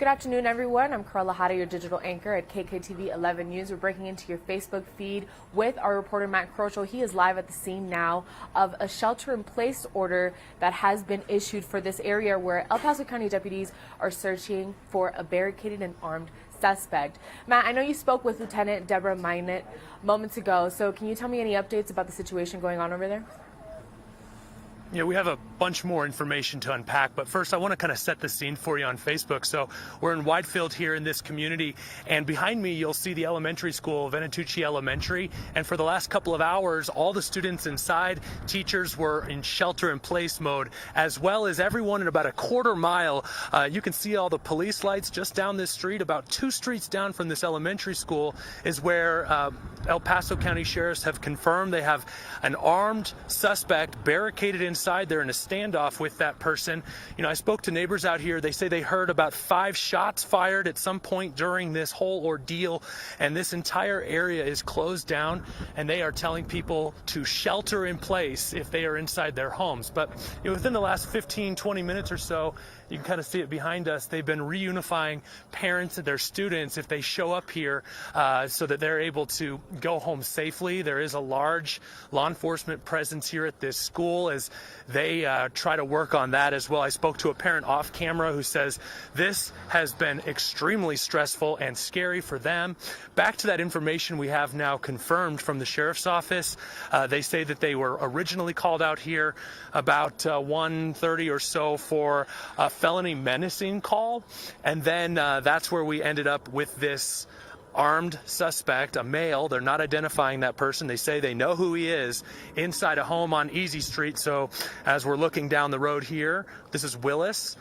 Good afternoon, everyone. I'm Carla Hada, your digital anchor at KKTV 11 News. We're breaking into your Facebook feed with our reporter, Matt Crochel. He is live at the scene now of a shelter-in-place order that has been issued for this area where El Paso County deputies are searching for a barricaded and armed suspect. Matt, I know you spoke with Lieutenant Deborah Minot moments ago, so can you tell me any updates about the situation going on over there? Yeah, we have a bunch more information to unpack, but first I want to kind of set the scene for you on Facebook. So we're in Widefield here in this community, and behind me you'll see the elementary school, Venatucci Elementary, and for the last couple of hours all the students inside, teachers were in shelter-in-place mode, as well as everyone in about a quarter mile. You can see all the police lights just down this street. About 2 streets down from this elementary school is where El Paso County sheriffs have confirmed they have an armed suspect barricaded inside. They're in a standoff with that person. You know, I spoke to neighbors out here. They say they heard about 5 shots fired at some point during this whole ordeal, and this entire area is closed down, and they are telling people to shelter in place if they are inside their homes. But you know, within the last 15-20 minutes or so, you can kind of see it behind us, they've been reunifying parents and their students if they show up here so that they're able to go home safely. There is a large law enforcement presence here at this school as they try to work on that as well. I spoke to a parent off camera who says this has been extremely stressful and scary for them. Back to that information we have now confirmed from the sheriff's office. They say that they were originally called out here about 1:30 or so for a felony menacing call, and then that's where we ended up with this armed suspect, a male. They're not identifying that person. They say they know who he is, inside a home on Easy Street. So as we're looking down the road here, this is Willis.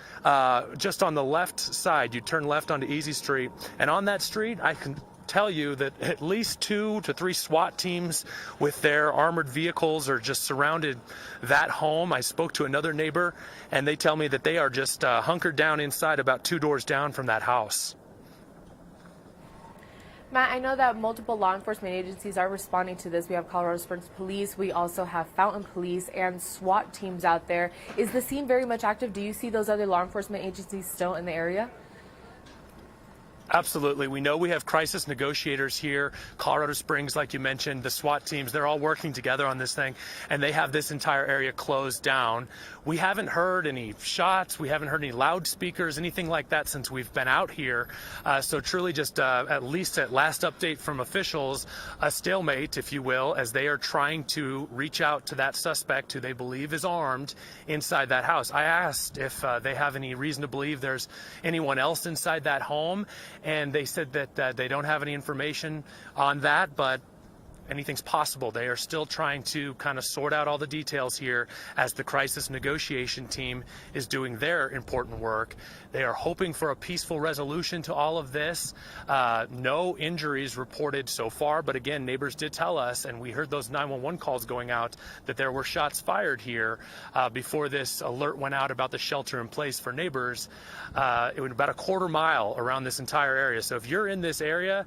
Just on the left side, you turn left onto Easy Street, and on that street I can tell you that at least 2 to 3 SWAT teams with their armored vehicles are just surrounded that home. I spoke to another neighbor, and they tell me that they are just hunkered down inside about 2 doors down from that house. Matt, I know that multiple law enforcement agencies are responding to this. We have Colorado Springs Police, we also have Fountain Police and SWAT teams out there. Is the scene very much active? Do you see those other law enforcement agencies still in the area? Absolutely. We know we have crisis negotiators here. Colorado Springs, like you mentioned, the SWAT teams, they're all working together on this thing, and they have this entire area closed down. We haven't heard any shots. We haven't heard any loudspeakers, anything like that since we've been out here. So truly just, at least at last update from officials, a stalemate, if you will, as they are trying to reach out to that suspect who they believe is armed inside that house. I asked if they have any reason to believe there's anyone else inside that home, and they said that they don't have any information on that, but anything's possible. They are still trying to kind of sort out all the details here as the crisis negotiation team is doing their important work. They are hoping for a peaceful resolution to all of this. No injuries reported so far, but again, neighbors did tell us, and we heard those 911 calls going out, that there were shots fired here before this alert went out about the shelter in place for neighbors. It was about a quarter mile around this entire area. So if you're in this area,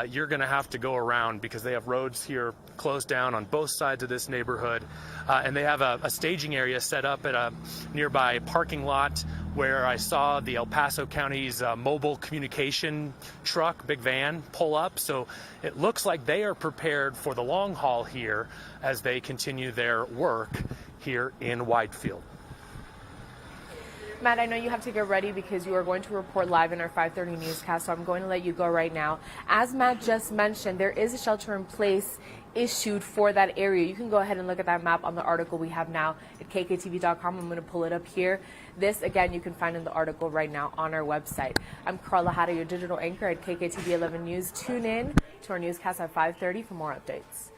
you're going to have to go around because they have roads here closed down on both sides of this neighborhood, and they have a staging area set up at a nearby parking lot where I saw the El Paso County's mobile communication truck, big van, pull up. So it looks like they are prepared for the long haul here as they continue their work here in Widefield. Matt, I know you have to get ready because you are going to report live in our 5:30 newscast, so I'm going to let you go right now. As Matt just mentioned, there is a shelter-in-place issued for that area. You can go ahead and look at that map on the article we have now at kktv.com. I'm going to pull it up here. This, again, you can find in the article right now on our website. I'm Carla Hada, your digital anchor at KKTV 11 News. Tune in to our newscast at 5:30 for more updates.